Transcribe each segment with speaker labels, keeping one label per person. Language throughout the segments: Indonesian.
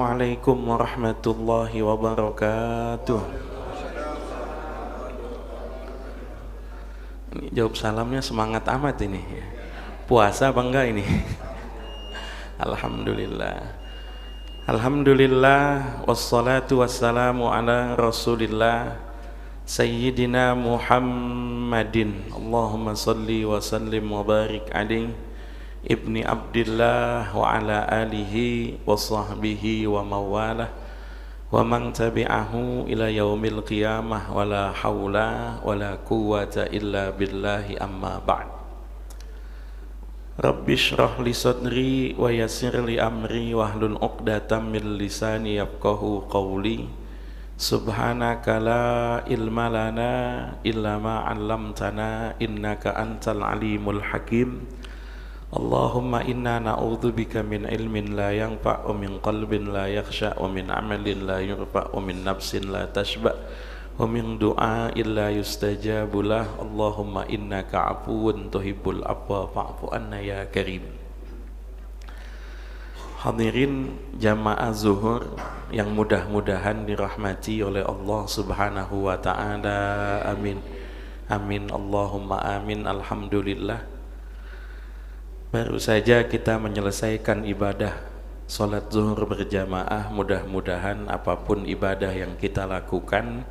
Speaker 1: Assalamualaikum warahmatullahi wabarakatuh. Ini jawab salamnya semangat amat ini. Puasa apa enggak ini? Alhamdulillah. Alhamdulillah wassalatu wassalamu ala Rasulillah Sayyidina Muhammadin. Allahumma salli wa sallim wa barik alaihi ibni Abdillah wa ala alihi wa sahbihi wa mawalah wa man tabi'ahu ila yaumil qiyamah wa la hawla wa la quwwata illa billahi amma ba'd. Rabbi shrah li sadri wa yassir li amri wahlul 'uqdatam min lisani yafqahu qawli. Subhanaka la ilma lana illa ma 'allamtana innaka antal alimul hakim. Allahumma inna na'udzubika min ilmin la yanfa' wa min qalbin la yakhsha wa min amalin la yurfa' wa min nafsin la tashba' wa min du'a'in la yustajabu lah. Allahumma innaka 'afuwun tuhibbul 'afwa fa'fu anna ya karim. Hadirin jamaah zuhur yang mudah-mudahan dirahmati oleh Allah Subhanahu wa ta'ala. Amin. Amin Allahumma amin. Alhamdulillah. Baru saja kita menyelesaikan ibadah sholat zuhur berjamaah. Mudah-mudahan apapun ibadah yang kita lakukan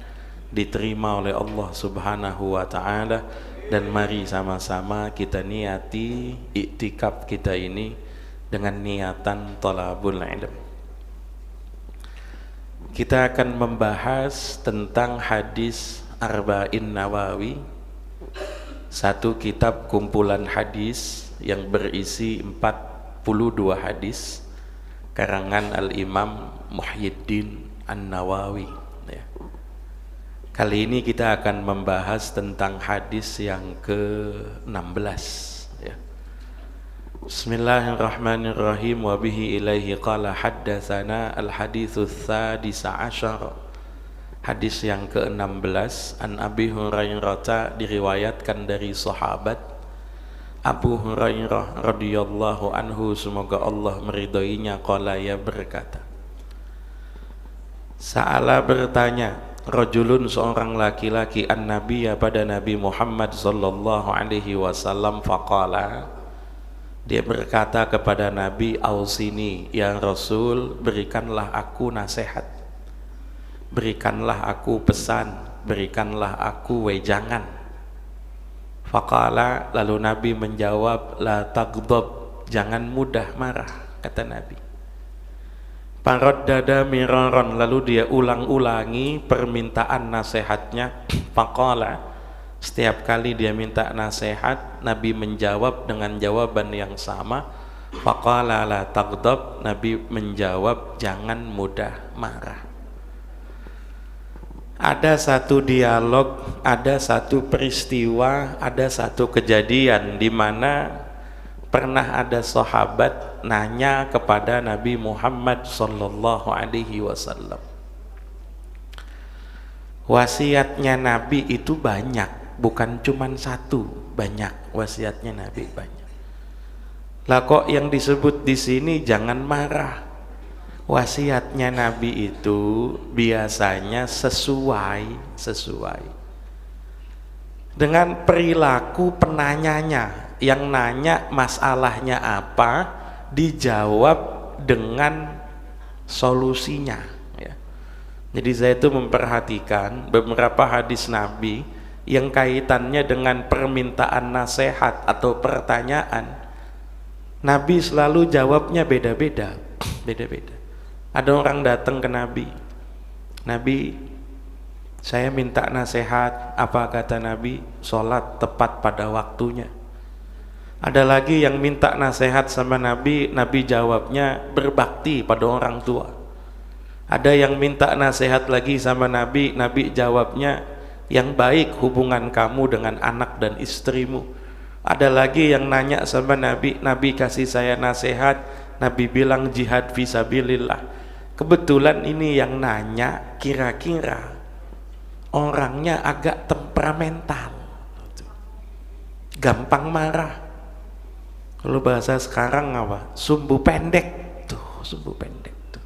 Speaker 1: diterima oleh Allah Subhanahu wa ta'ala. Dan mari sama-sama kita niati iktikaf kita ini dengan niatan thalabul ilm. Kita akan membahas tentang hadis Arba'in Nawawi, satu kitab kumpulan hadis yang berisi 42 hadis karangan Al-Imam Muhyiddin An-Nawawi ya. Kali ini kita akan membahas tentang hadis yang ke-16 ya. Bismillahirrahmanirrahim. Wa bihi ilaihi qala haddatsana al-haditsus sadisa asyara. Hadis yang ke-16 an Abi Hurairah, diriwayatkan dari sahabat Abu Hurairah radhiyallahu anhu, semoga Allah meridhoinya, qala, ya berkata, Sa'ala bertanya, rajulun seorang laki-laki, an nabiyya pada Nabi Muhammad sallallahu alaihi wasallam, faqala, dia berkata kepada Nabi, ausini ya Rasul, berikanlah aku nasihat, berikanlah aku pesan, berikanlah aku wejangan. Faqala, lalu Nabi menjawab, la taghdab, jangan mudah marah, kata Nabi. Paraddada miraran, lalu dia ulang-ulangi permintaan nasihatnya. Faqala, setiap kali dia minta nasihat, Nabi menjawab dengan jawaban yang sama. Faqala la taghdab, Nabi menjawab jangan mudah marah. Ada satu dialog, ada satu peristiwa, ada satu kejadian di mana pernah ada sahabat nanya kepada Nabi Muhammad sallallahu alaihi wasallam. Wasiatnya Nabi itu banyak, bukan cuma satu, banyak wasiatnya Nabi, banyak. Lah kok yang disebut di sini jangan marah? Wasiatnya Nabi itu biasanya sesuai dengan perilaku penanyanya. Yang nanya masalahnya apa, dijawab dengan solusinya ya. Jadi saya itu memperhatikan beberapa hadis Nabi yang kaitannya dengan permintaan nasihat atau pertanyaan, Nabi selalu jawabnya beda-beda. Ada orang datang ke Nabi, Nabi, saya minta nasihat. Apa kata Nabi? Sholat tepat pada waktunya. Ada lagi yang minta nasihat sama Nabi, Nabi jawabnya berbakti pada orang tua. Ada yang minta nasihat lagi sama Nabi, Nabi jawabnya yang baik hubungan kamu dengan anak dan istrimu. Ada lagi yang nanya sama Nabi, Nabi kasih saya nasihat, Nabi bilang jihad fisabilillah. Kebetulan ini yang nanya kira-kira orangnya agak temperamental, gampang marah. Kalau bahasa sekarang apa? Sumbu pendek tuh, sumbu pendek tuh.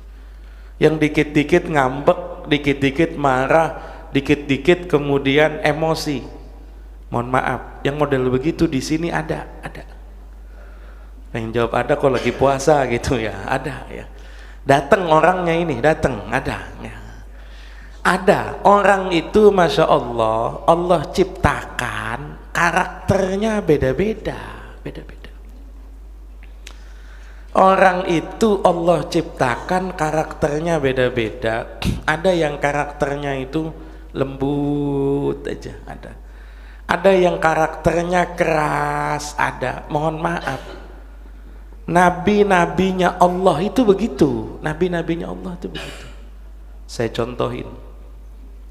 Speaker 1: yang dikit-dikit ngambek, dikit-dikit marah, dikit-dikit kemudian emosi. Mohon maaf, yang model begitu di sini ada. Yang jawab ada kok lagi puasa gitu ya, ada ya. Datang orangnya ini, datang, ada ya. Ada orang itu, masya Allah, Allah ciptakan karakternya beda-beda. Orang itu Allah ciptakan karakternya beda-beda. Ada yang karakternya itu lembut aja, ada. Ada yang karakternya keras, ada. Mohon maaf, nabi-nabinya Allah itu begitu. Nabi-nabinya Allah itu begitu. Saya contohin.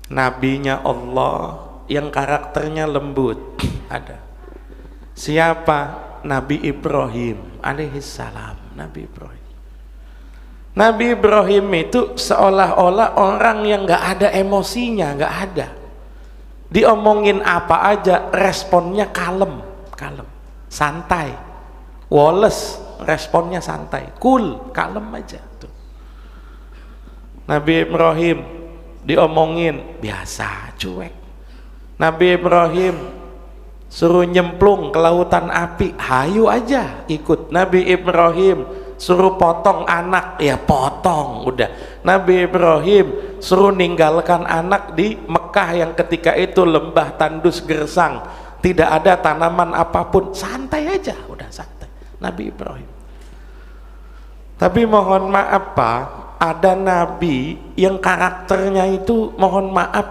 Speaker 1: Nabinya Allah yang karakternya lembut, ada. Siapa? Nabi Ibrahim alaihissalam. Nabi Ibrahim itu seolah-olah orang yang gak ada emosinya, gak ada. Diomongin apa aja responnya kalem, santai, woles, responnya santai, cool, kalem aja tuh. Nabi Ibrahim diomongin biasa, cuek. Nabi Ibrahim suruh nyemplung ke lautan api, hayu aja ikut. Nabi Ibrahim suruh potong anak, ya potong, udah. Nabi Ibrahim suruh ninggalkan anak di Mekah yang ketika itu lembah tandus gersang, tidak ada tanaman apapun, santai aja, udah santai Nabi Ibrahim. Tapi mohon maaf Pak, ada nabi yang karakternya itu mohon maaf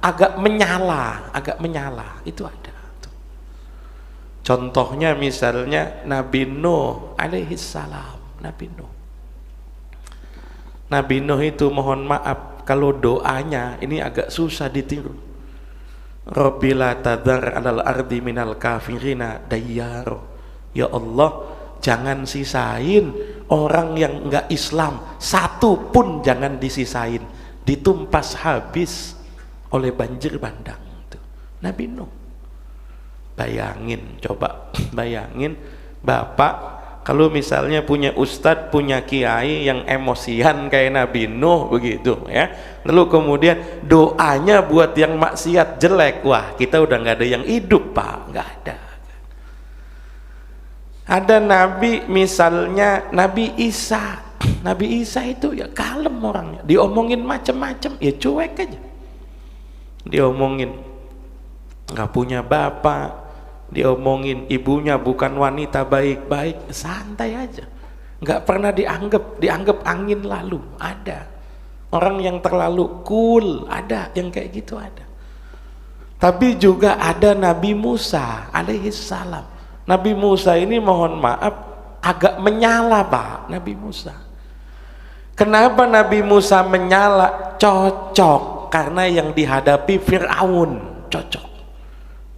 Speaker 1: agak menyala, itu ada. Contohnya misalnya Nabi Nuh alaihissalam. Nabi Nuh itu mohon maaf kalau doanya ini agak susah ditiru. Rabbi la tadhar alal ardi minal kafirina dayyaro. Ya Allah, jangan sisain orang yang enggak Islam satu pun, jangan disisain, ditumpas habis oleh banjir bandang. Tuh, Nabi Nuh. Bayangin, coba bayangin Bapak kalau misalnya punya ustadz, punya kiai yang emosian kayak Nabi Nuh begitu ya, lalu kemudian doanya buat yang maksiat jelek, wah kita udah nggak ada yang hidup Pak, nggak ada. Ada nabi misalnya Nabi Isa itu ya kalem orangnya, diomongin macem-macem ya cuek aja, diomongin nggak punya bapak, diomongin ibunya bukan wanita baik-baik, santai aja, nggak pernah dianggap angin lalu. Ada orang yang terlalu cool, ada yang kayak gitu ada. Tapi juga ada Nabi Musa alaihissalam. Nabi Musa ini mohon maaf agak menyala Pak. Nabi Musa, kenapa Nabi Musa menyala? Cocok karena yang dihadapi Fir'aun, cocok.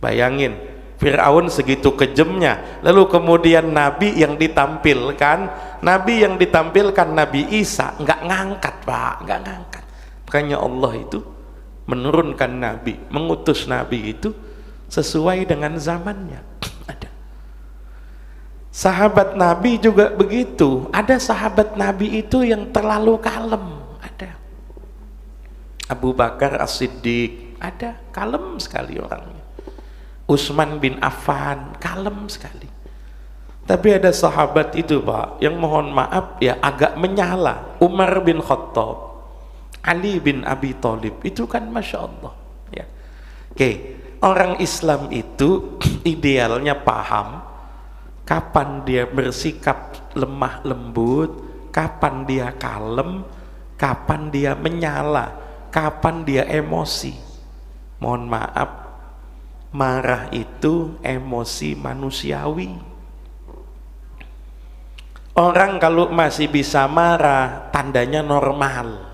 Speaker 1: Bayangin Fir'aun segitu kejamnya, lalu kemudian Nabi yang ditampilkan Nabi Isa nggak ngangkat Pak, nggak ngangkat. Makanya Allah itu menurunkan Nabi, mengutus Nabi itu sesuai dengan zamannya. Ada sahabat Nabi juga begitu, ada sahabat Nabi itu yang terlalu kalem, ada Abu Bakar As-Siddiq, ada kalem sekali orangnya. Utsman bin Affan kalem sekali. Tapi ada sahabat itu Pak yang mohon maaf ya agak menyala. Umar bin Khattab, Ali bin Abi Thalib, itu kan masya Allah ya. Oke, orang Islam itu idealnya paham kapan dia bersikap lemah lembut, kapan dia kalem, kapan dia menyala, kapan dia emosi. Mohon maaf, marah itu emosi manusiawi. Orang kalau masih bisa marah tandanya normal.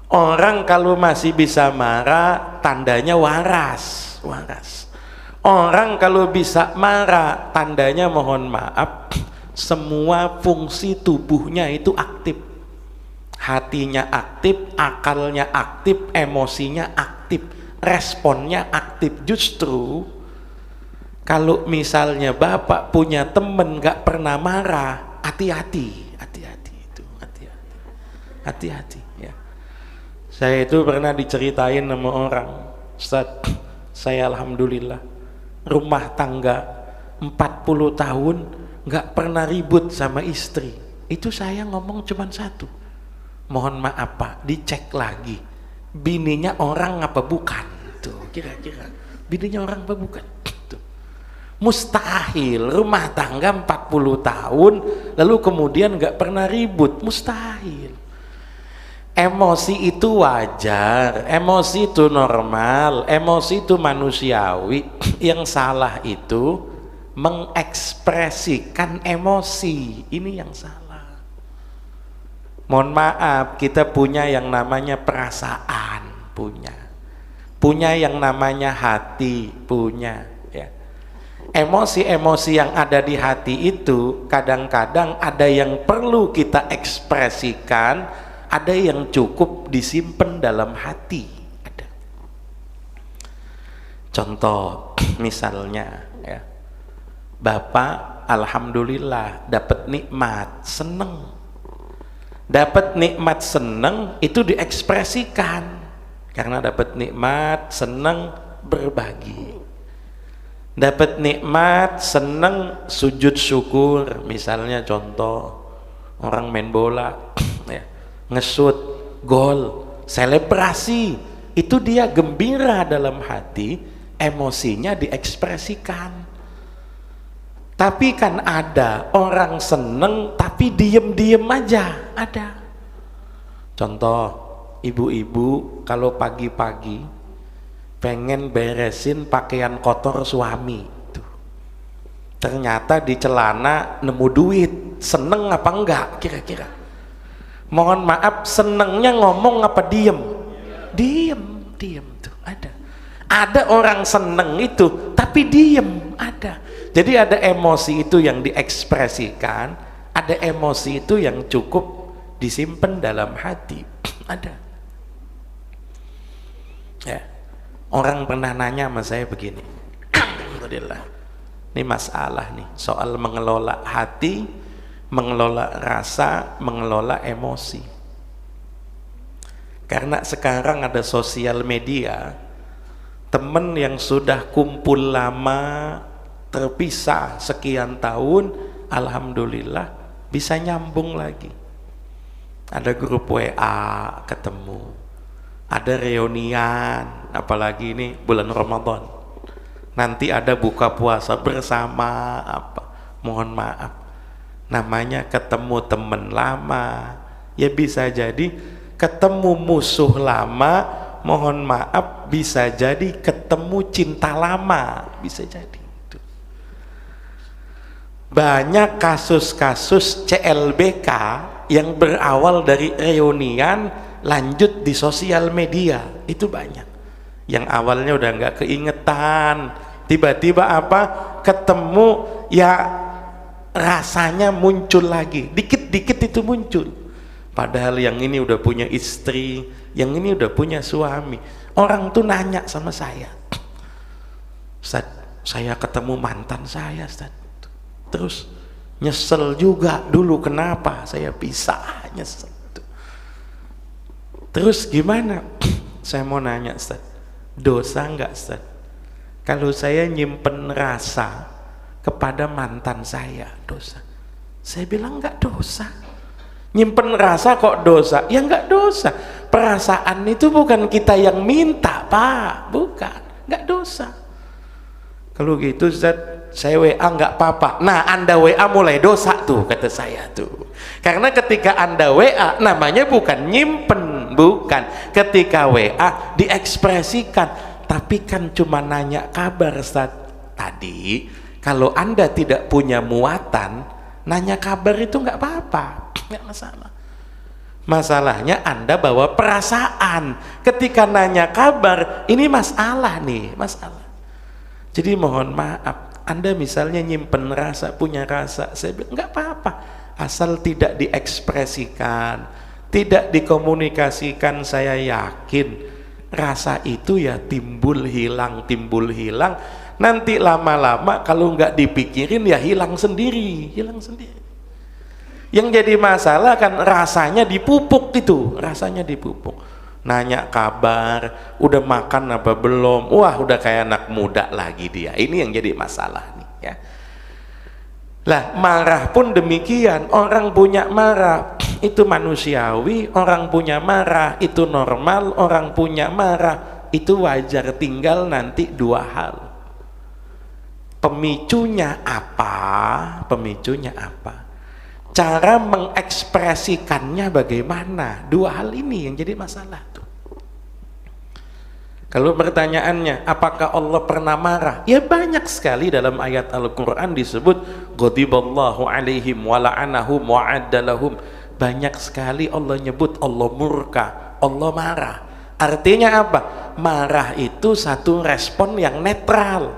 Speaker 1: Orang kalau masih bisa marah tandanya waras. Orang kalau bisa marah tandanya mohon maaf semua fungsi tubuhnya itu aktif. Hatinya aktif, akalnya aktif, emosinya aktif, responnya aktif. Justru kalau misalnya Bapak punya temen gak pernah marah, hati-hati itu, hati-hati. hati-hati ya. Saya itu pernah diceritain sama orang, Ustaz, saya alhamdulillah rumah tangga 40 tahun nggak pernah ribut sama istri. Itu saya ngomong cuman satu, mohon maaf Pak, dicek lagi bininya orang apa bukan tuh, kira-kira bininya orang apa bukan tuh. Mustahil rumah tangga 40 tahun lalu kemudian nggak pernah ribut, mustahil. Emosi itu wajar, emosi itu normal, emosi itu manusiawi. Yang salah itu mengekspresikan emosi, ini yang salah. Mohon maaf, kita punya yang namanya perasaan, punya yang namanya hati, punya ya. Emosi-emosi yang ada di hati itu kadang-kadang ada yang perlu kita ekspresikan, ada yang cukup disimpan dalam hati. Ada. Contoh misalnya ya, Bapak alhamdulillah dapat nikmat, seneng. Dapat nikmat seneng itu diekspresikan, karena dapat nikmat seneng berbagi. Dapat nikmat seneng sujud syukur, misalnya contoh orang main bola ya, ngesut gol, selebrasi, itu dia gembira dalam hati, emosinya diekspresikan. Tapi kan ada orang seneng tapi diem-diem aja, ada. Contoh, ibu-ibu kalau pagi-pagi pengen beresin pakaian kotor suami tuh. Ternyata di celana nemu duit, seneng apa enggak kira-kira? Mohon maaf, senengnya ngomong apa diem? Diem tuh, ada orang seneng itu tapi diem, ada. Jadi ada emosi itu yang diekspresikan, ada emosi itu yang cukup disimpan dalam hati, ada ya. Orang pernah nanya sama saya begini, alhamdulillah, ini masalah nih soal mengelola hati, mengelola rasa, mengelola emosi. Karena sekarang ada sosial media, temen yang sudah kumpul lama, terpisah sekian tahun, alhamdulillah bisa nyambung lagi. Ada grup WA ketemu, ada reunian, apalagi ini bulan Ramadan, nanti ada buka puasa bersama apa, mohon maaf, namanya ketemu temen lama, ya bisa jadi ketemu musuh lama, mohon maaf, bisa jadi ketemu cinta lama, bisa jadi. Banyak kasus-kasus CLBK yang berawal dari reunian lanjut di sosial media, itu banyak. Yang awalnya udah nggak keingetan, tiba-tiba apa, ketemu ya rasanya muncul lagi, dikit-dikit itu muncul. Padahal yang ini udah punya istri, yang ini udah punya suami. Orang tuh nanya sama saya, Ustaz, saya ketemu mantan saya, Ustaz. Terus nyesel juga dulu, kenapa saya pisah, nyesel. Terus gimana? Saya mau nanya, Ustaz, dosa enggak, Ustaz, kalau saya nyimpen rasa kepada mantan saya? Dosa? Saya bilang enggak dosa. Nyimpen rasa kok dosa? Ya enggak dosa. Perasaan itu bukan kita yang minta, Pak, bukan, enggak dosa. Kalau gitu, Ustaz, saya WA nggak apa-apa. Nah, Anda WA mulai dosa tuh, kata saya tuh. Karena ketika Anda WA namanya bukan nyimpen, bukan. Ketika WA diekspresikan, tapi kan cuma nanya kabar, Ustaz. Tadi kalau Anda tidak punya muatan, nanya kabar itu nggak apa-apa, nggak masalah. Masalahnya Anda bawa perasaan. Ketika nanya kabar, ini masalah nih, masalah. Jadi mohon maaf, Anda misalnya nyimpen rasa, punya rasa, saya bilang nggak apa-apa, asal tidak diekspresikan, tidak dikomunikasikan. Saya yakin rasa itu ya timbul hilang, nanti lama-lama kalau nggak dipikirin ya hilang sendiri. Yang jadi masalah kan rasanya dipupuk itu, rasanya dipupuk. Nanya kabar, udah makan apa belum? Wah, udah kayak anak muda lagi dia. Ini yang jadi masalah nih ya. Lah, marah pun demikian. Orang punya marah itu manusiawi, orang punya marah itu normal, orang punya marah itu wajar. Tinggal nanti dua hal. Pemicunya apa? Pemicunya apa? Cara mengekspresikannya bagaimana? Dua hal ini yang jadi masalah tuh. Kalau pertanyaannya, apakah Allah pernah marah? Ya banyak sekali dalam ayat Al-Quran disebut ghadiballahu alaihim wa la'anahum wa addalahum. Banyak sekali Allah nyebut Allah murka, Allah marah. Artinya apa? Marah itu satu respon yang netral.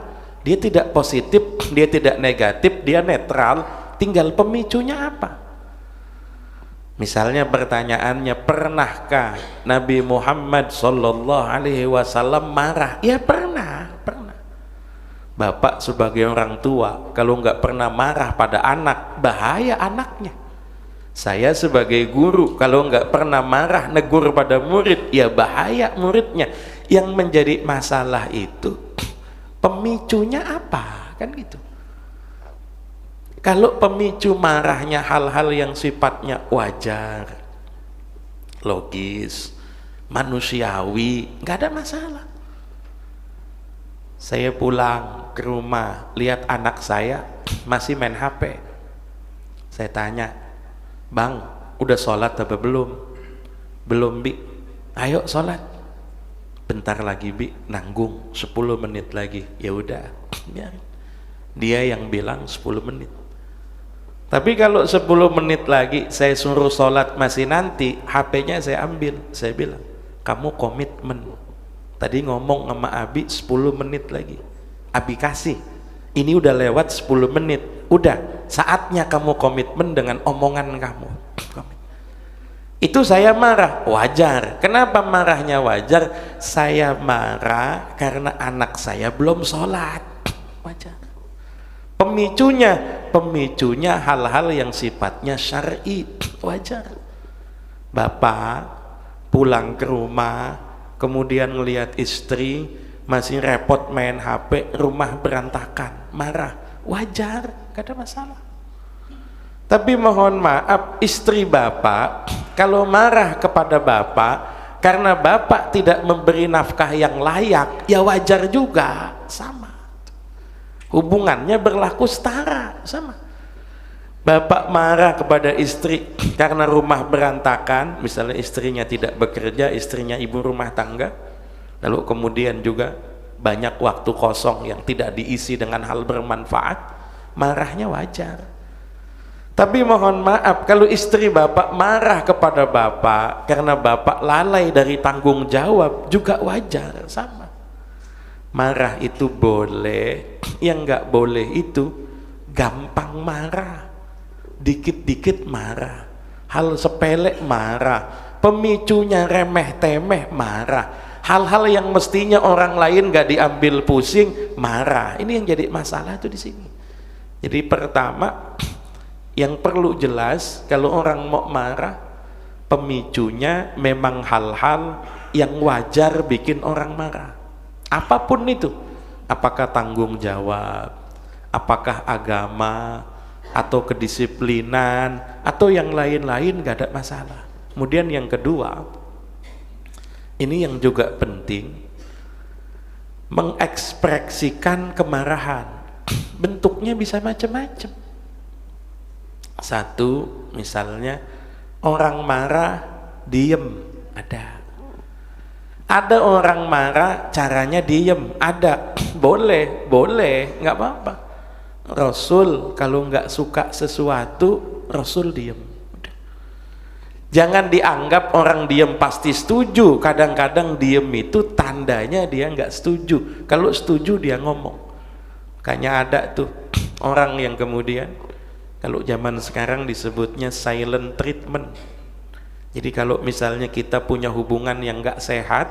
Speaker 1: Dia tidak positif, dia tidak negatif, dia netral. Tinggal pemicunya apa? Misalnya pertanyaannya, pernahkah Nabi Muhammad sallallahu alaihi wasallam marah? Ya pernah. Bapak sebagai orang tua kalau nggak pernah marah pada anak, bahaya anaknya. Saya sebagai guru kalau nggak pernah marah negur pada murid, ya bahaya muridnya. Yang menjadi masalah itu pemicunya apa? Kan gitu. Kalau pemicu marahnya hal-hal yang sifatnya wajar, logis, manusiawi, nggak ada masalah. Saya pulang ke rumah, lihat anak saya masih main HP. Saya tanya, Bang, udah sholat apa belum? Belum, Bi. Ayo sholat. Bentar lagi, Bi, nanggung 10 menit lagi. Ya udah, dia yang bilang 10 menit. Tapi kalau 10 menit lagi saya suruh sholat masih nanti, HP-nya saya ambil, saya bilang, kamu komitmen. Tadi ngomong sama Abi 10 menit lagi. Abi kasih. Ini udah lewat 10 menit. Udah, saatnya kamu komitmen dengan omongan kamu. Itu saya marah, wajar. Kenapa marahnya wajar? Saya marah karena anak saya belum sholat. Wajar. Pemicunya hal-hal yang sifatnya syar'i, wajar. Bapak pulang ke rumah kemudian ngelihat istri masih repot main HP, rumah berantakan, marah, wajar, gak ada masalah. Tapi mohon maaf, istri bapak kalau marah kepada bapak karena bapak tidak memberi nafkah yang layak, ya wajar juga, sama. Hubungannya berlaku setara, sama. Bapak marah kepada istri karena rumah berantakan, misalnya istrinya tidak bekerja, istrinya ibu rumah tangga, lalu kemudian juga banyak waktu kosong yang tidak diisi dengan hal bermanfaat, marahnya wajar. Tapi mohon maaf, kalau istri bapak marah kepada bapak karena bapak lalai dari tanggung jawab, juga wajar, sama. Marah itu boleh, yang nggak boleh itu gampang marah, dikit-dikit marah, hal sepele marah, pemicunya remeh-temeh marah, hal-hal yang mestinya orang lain nggak diambil pusing marah. Ini yang jadi masalah tuh di sini. Jadi pertama yang perlu jelas kalau orang mau marah, pemicunya memang hal-hal yang wajar bikin orang marah. Apapun itu, apakah tanggung jawab, apakah agama, atau kedisiplinan, atau yang lain-lain, gak ada masalah. Kemudian yang kedua, ini yang juga penting, mengekspresikan kemarahan. Bentuknya bisa macam-macam. Satu, misalnya orang marah, diem, ada orang marah caranya diem, ada. Boleh, nggak apa-apa. Rasul kalau nggak suka sesuatu, Rasul diem. Jangan dianggap orang diem pasti setuju. Kadang-kadang diem itu tandanya dia nggak setuju. Kalau setuju dia ngomong. Kayaknya ada tuh orang yang kemudian, kalau zaman sekarang disebutnya silent treatment. Jadi kalau misalnya kita punya hubungan yang nggak sehat,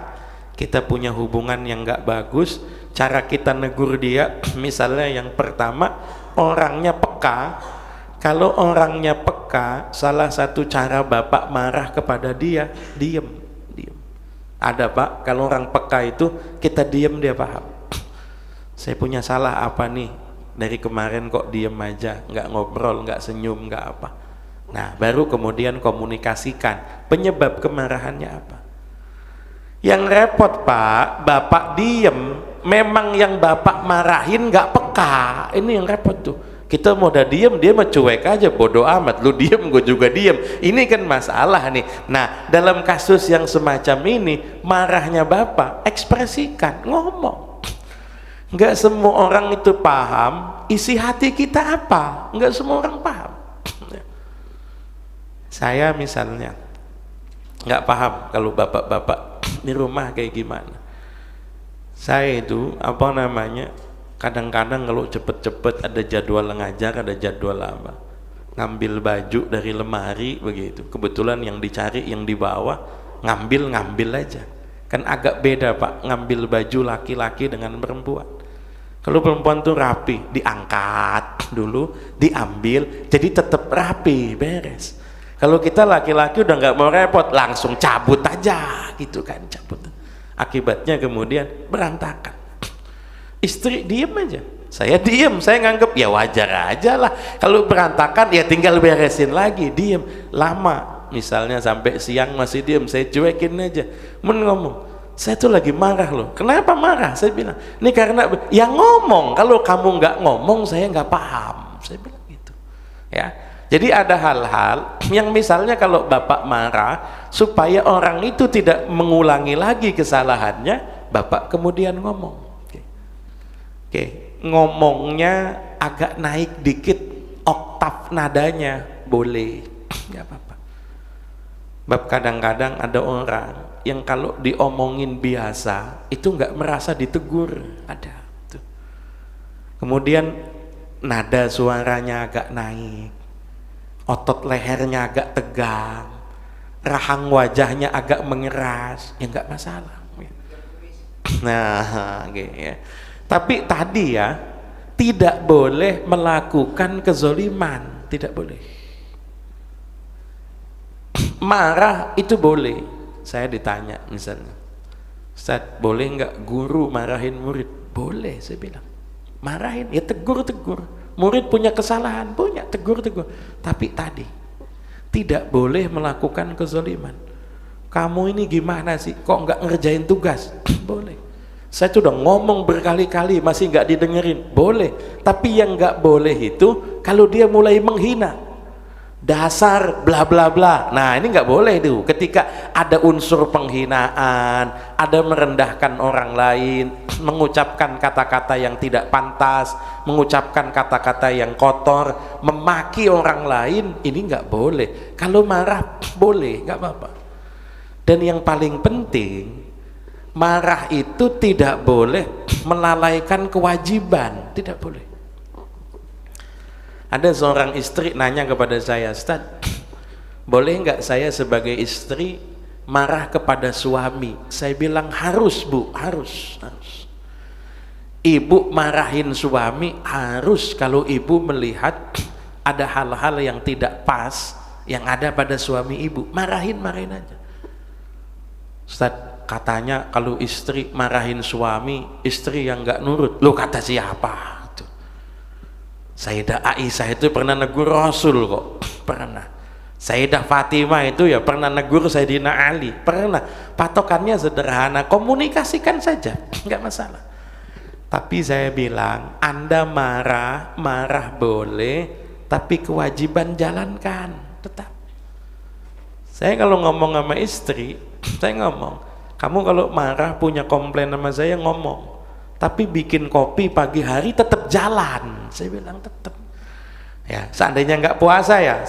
Speaker 1: kita punya hubungan yang nggak bagus, cara kita negur dia, misalnya yang pertama, orangnya peka. Kalau orangnya peka peka, salah satu cara bapak marah kepada dia, diem. Ada pak, kalau orang peka itu kita diem dia paham. Saya punya salah apa nih, dari kemarin kok diem aja, nggak ngobrol, nggak senyum, nggak apa. Nah baru kemudian komunikasikan penyebab kemarahannya apa. Yang repot pak, bapak diem, memang yang bapak marahin nggak peka. Ini yang repot tuh. Kita mau udah diem, dia mah cuek aja, bodoh amat, lu diem gue juga diem. Ini kan masalah nih. Nah dalam kasus yang semacam ini, marahnya bapak ekspresikan, ngomong. Nggak semua orang itu paham isi hati kita apa, nggak semua orang paham. Saya misalnya nggak paham kalau bapak-bapak di rumah kayak gimana. Saya itu apa namanya, kadang-kadang kalau cepet-cepet ada jadwal ngajar, ada jadwal apa, ngambil baju dari lemari begitu, kebetulan yang dicari yang di bawah, ngambil aja. Kan agak beda pak, ngambil baju laki-laki dengan perempuan. Kalau perempuan tuh rapi, diangkat dulu, diambil, jadi tetap rapi, beres. Kalau kita laki-laki udah nggak mau repot, langsung cabut aja gitu kan, cabut. Akibatnya kemudian berantakan. Istri diem aja, saya diem, saya nganggep ya wajar aja lah. Kalau berantakan ya tinggal beresin lagi, diem. Lama, misalnya sampai siang masih diem, saya cuekin aja. Ngomong, saya tuh lagi marah loh. Kenapa marah? Saya bilang, ini karena ya ngomong. Kalau kamu nggak ngomong, saya nggak paham. Saya bilang gitu, ya. Jadi ada hal-hal yang misalnya kalau bapak marah, supaya orang itu tidak mengulangi lagi kesalahannya, bapak kemudian ngomong. Oke, ngomongnya agak naik dikit oktav nadanya, boleh, nggak apa-apa. Bab kadang-kadang ada orang yang kalau diomongin biasa itu nggak merasa ditegur, ada. Tuh. Kemudian nada suaranya agak naik, otot lehernya agak tegang, rahang wajahnya agak mengeras, ya nggak masalah. Nah, ya. Tapi tadi ya, tidak boleh melakukan kezoliman, tidak boleh. Marah itu boleh. Saya ditanya misalnya, Ustaz, boleh nggak guru marahin murid? Boleh, saya bilang. Marahin, ya tegur-tegur. Murid punya kesalahan, punya, tegur-tegur. Tapi tadi, tidak boleh melakukan kezoliman. Kamu ini gimana sih? Kok nggak ngerjain tugas? Boleh. Saya sudah ngomong berkali-kali masih nggak didengerin, boleh. Tapi yang nggak boleh itu kalau dia mulai menghina, dasar bla bla bla. Nah ini nggak boleh tuh. Ketika ada unsur penghinaan, ada merendahkan orang lain, mengucapkan kata-kata yang tidak pantas, mengucapkan kata-kata yang kotor, memaki orang lain, ini nggak boleh. Kalau marah boleh, nggak apa-apa. Dan yang paling penting, marah itu tidak boleh melalaikan kewajiban, tidak boleh. Ada seorang istri nanya kepada saya, Ustaz, boleh nggak saya sebagai istri marah kepada suami? Saya bilang harus bu, harus. Ibu marahin suami harus kalau ibu melihat ada hal-hal yang tidak pas yang ada pada suami ibu, marahin aja. Ustaz, katanya kalau istri marahin suami, istri yang nggak nurut. Lo kata siapa? Tuh. Sayyidah Aisyah itu pernah negur Rasul kok, pernah. Sayyidah Fatimah itu ya pernah negur Sayyidina Ali, pernah. Patokannya sederhana, komunikasikan saja, nggak masalah. Tapi saya bilang, Anda marah boleh, tapi kewajiban jalankan, tetap. Saya kalau ngomong sama istri, saya ngomong, kamu kalau marah punya komplain sama saya ngomong, tapi bikin kopi pagi hari tetap jalan. Saya bilang tetap. Ya, seandainya nggak puasa ya,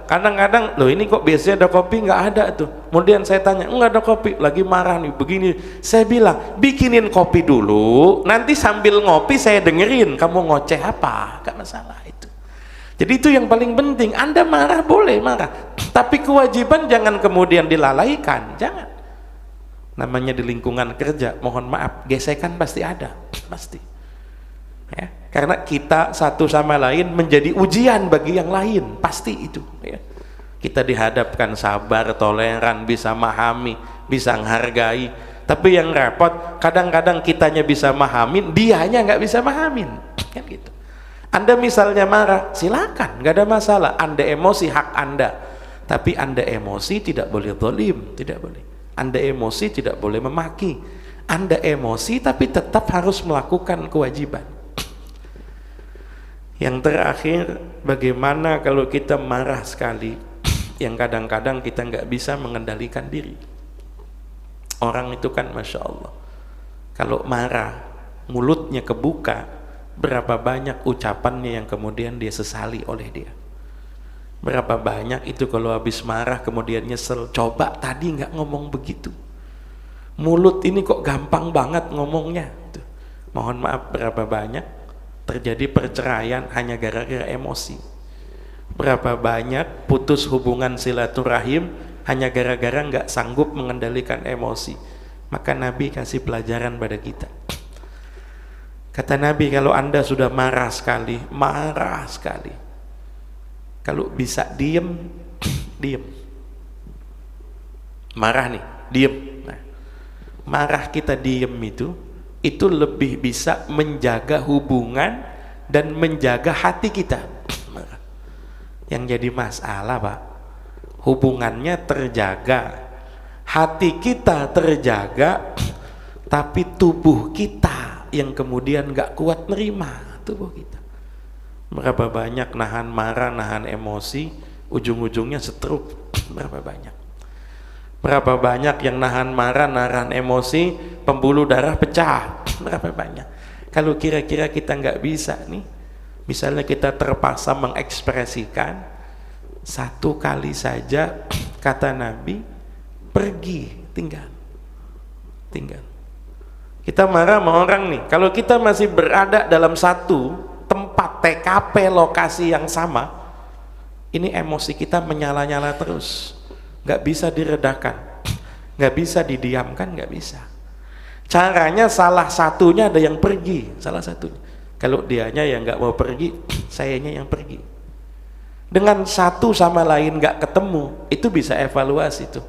Speaker 1: kadang-kadang loh ini kok biasanya ada kopi, nggak ada tuh. Kemudian saya tanya, nggak ada kopi, lagi marah nih begini. Saya bilang bikinin kopi dulu, nanti sambil ngopi saya dengerin kamu ngoceh apa, nggak masalah itu. Jadi itu yang paling penting. Anda marah boleh marah, tapi kewajiban jangan kemudian dilalaikan, jangan. Namanya di lingkungan kerja, mohon maaf, gesekan pasti ada, pasti. Ya. Karena kita satu sama lain menjadi ujian bagi yang lain, pasti itu ya. Kita dihadapkan sabar, toleran, bisa memahami, bisa menghargai. Tapi yang repot, kadang-kadang kitanya bisa mahamin, dianya nggak bisa mahamin, kan gitu. Anda misalnya marah, silakan, nggak ada masalah. Anda emosi, hak Anda. Tapi Anda emosi tidak boleh zalim, tidak boleh. Anda emosi tidak boleh memaki. Anda emosi tapi tetap harus melakukan kewajiban. Yang terakhir, bagaimana kalau kita marah sekali, yang kadang-kadang kita nggak bisa mengendalikan diri. Orang itu kan Masya Allah, kalau marah, mulutnya kebuka, berapa banyak ucapannya yang kemudian dia sesali oleh dia. Berapa banyak itu kalau habis marah kemudian nyesel, coba tadi nggak ngomong begitu. Mulut ini kok gampang banget ngomongnya. Tuh. Mohon maaf, berapa banyak terjadi perceraian hanya gara-gara emosi. Berapa banyak putus hubungan silaturahim hanya gara-gara nggak sanggup mengendalikan emosi. Maka Nabi kasih pelajaran pada kita. Kata Nabi, kalau Anda sudah marah sekali, kalau bisa diem, diem. Marah nih, diem. Nah, marah kita diem itu lebih bisa menjaga hubungan dan menjaga hati kita. Yang jadi masalah Pak, hubungannya terjaga, hati kita terjaga, tapi tubuh kita yang kemudian gak kuat nerima tubuh kita. Berapa banyak nahan marah, nahan emosi, ujung-ujungnya stroke. Berapa banyak? Berapa banyak yang nahan marah, nahan emosi, pembuluh darah pecah. Berapa banyak? Kalau kira-kira kita nggak bisa nih, misalnya kita terpaksa mengekspresikan, satu kali saja kata Nabi, pergi, tinggal. Kita marah sama orang nih, kalau kita masih berada dalam satu tempat TKP lokasi yang sama, ini emosi kita menyala-nyala terus, nggak bisa diredakan, nggak bisa didiamkan, nggak bisa. Caranya salah satunya ada yang pergi, salah satunya. Kalau dianya yang nggak mau pergi, sayanya yang pergi. Dengan satu sama lain nggak ketemu, itu bisa evaluasi tuh.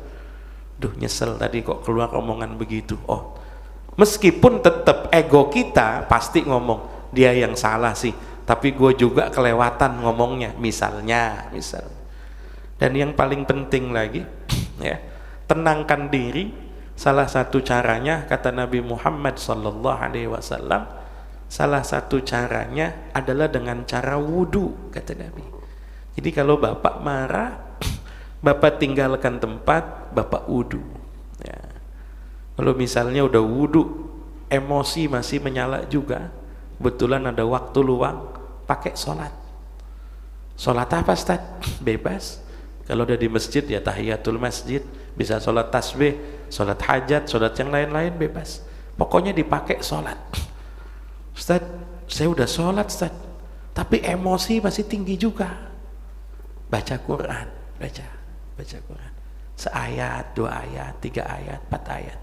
Speaker 1: Duh, nyesel tadi kok keluar omongan begitu. Oh, meskipun tetap ego kita pasti ngomong dia yang salah sih, tapi gue juga kelewatan ngomongnya, misalnya. Dan yang paling penting lagi, ya, tenangkan diri. Salah satu caranya, kata Nabi Muhammad SAW, salah satu caranya adalah dengan cara wudhu, kata Nabi. Jadi kalau Bapak marah, Bapak tinggalkan tempat, Bapak wudhu. Ya. Kalau misalnya udah wudhu, emosi masih menyala juga, kebetulan ada waktu luang, pakai sholat. Sholat apa Ustaz? Bebas. Kalau udah di masjid ya tahiyatul masjid, bisa sholat tasbih, sholat hajat, sholat yang lain-lain bebas. Pokoknya dipakai sholat. Ustaz, saya udah sholat Ustaz, tapi emosi masih tinggi juga. Baca Quran, baca Quran. Seayat, 2 ayat, 3 ayat, 4 ayat.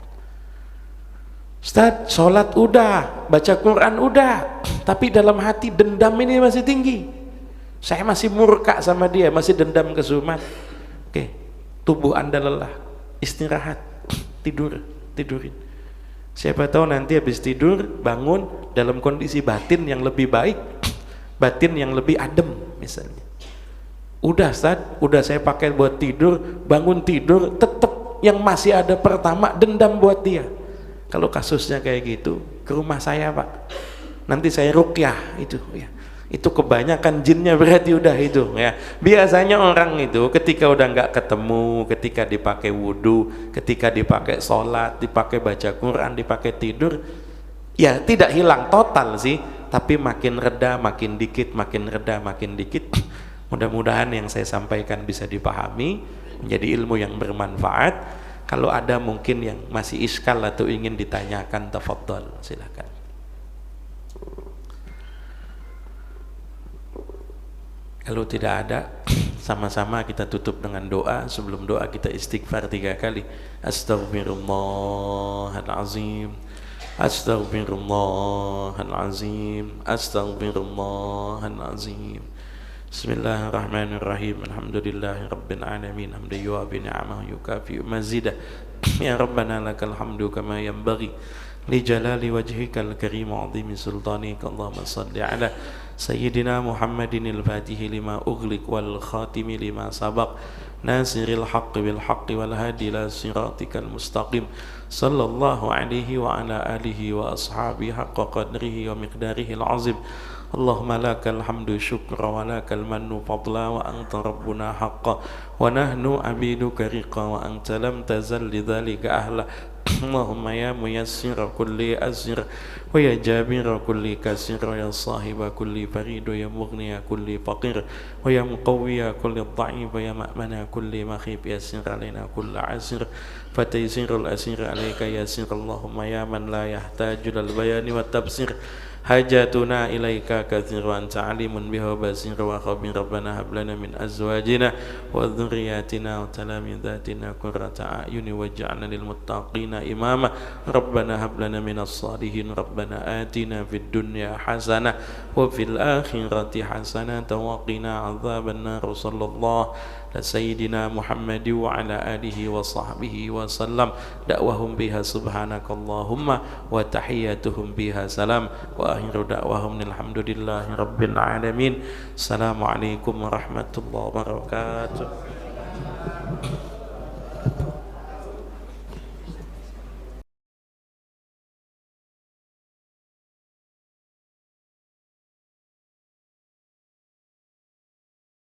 Speaker 1: Ustaz, sholat udah, baca Quran udah, tapi dalam hati dendam ini masih tinggi. Saya masih murka sama dia, masih dendam kesumat. Oke, tubuh Anda lelah, istirahat, tidurin. Siapa tahu nanti habis tidur bangun dalam kondisi batin yang lebih baik, batin yang lebih adem misalnya. Udah Ustaz, udah saya pakai buat tidur, bangun tidur tetap yang masih ada pertama dendam buat dia. Kalau kasusnya kayak gitu, ke rumah saya Pak, nanti saya ruqyah itu ya. Itu kebanyakan jinnya berarti udah itu ya. Biasanya orang itu ketika udah nggak ketemu, ketika dipakai wudhu, ketika dipakai sholat, dipakai baca Quran, dipakai tidur, ya tidak hilang total sih, tapi makin reda, makin dikit, makin reda, makin dikit. Mudah-mudahan yang saya sampaikan bisa dipahami, menjadi ilmu yang bermanfaat. Kalau ada mungkin yang masih iskal atau ingin ditanyakan, tafadhol, silakan. Kalau tidak ada, sama-sama kita tutup dengan doa. Sebelum doa kita istighfar 3 kali. Astaghfirullahalazim Astaghfirullahalazim, astaghfirullahalazim. Bismillahirrahmanirrahim. Alhamdulillahi rabbil alamin, hamdan yuwafi ni'amahu yukafi mazidah. Ya Rabbana lakal hamdu kama yanbaghi li jalali wajhikal karim wa 'azimi sultanika. Allahumma salli ala sayyidina Muhammadin al-fatihi lima ughliq wal khatimi lima sabaq nasiril haqqi bil haqqi wal hadi ila siratikal mustaqim. Sallallahu alaihi wa ala alihi wa ashabihi haqqa qadrihi wa miqdarihi al-azim. Allahumma lakal hamdu syukra wa lakal mannu fadla wa anta rabbuna haqqa wa nahnu abiduka riqa wa anta lam tazal lidhalika ahla. Allahumma ya muyassira kulli asir wa ya jabira kulli kasir wa ya sahiba kulli farid wa ya mughniya kulli faqir wa ya muqawwiya kulli dha'if wa ya ma'mana kulli makhib yassir alaina kulli asir fataysirul asir alayka yassir. Allahumma ya man la yahtaju lal bayani wa tabsir hajatuna ilaika kathir wa anta alimun biha basir wa khabir. Rabbana hab lana min azwajina wa dhurriyyatina wa talamidhatina qurrata a'yuni waj'alna lil muttaqina imama. Rabbana hab lana minas salihin. Rabbana atina fid dunya hasanah wa fil akhirati hasanah wa qina adzaban nar. Sallallahu Sayyidina Muhammad wa ala alihi wa sahbihi wa sallam. Da'wahum biha subhanakallahumma wa tahiyyatuhum biha salam wa akhiru da'wahum alhamdulillahi rabbil alamin. Assalamualaikum warahmatullahi wabarakatuh.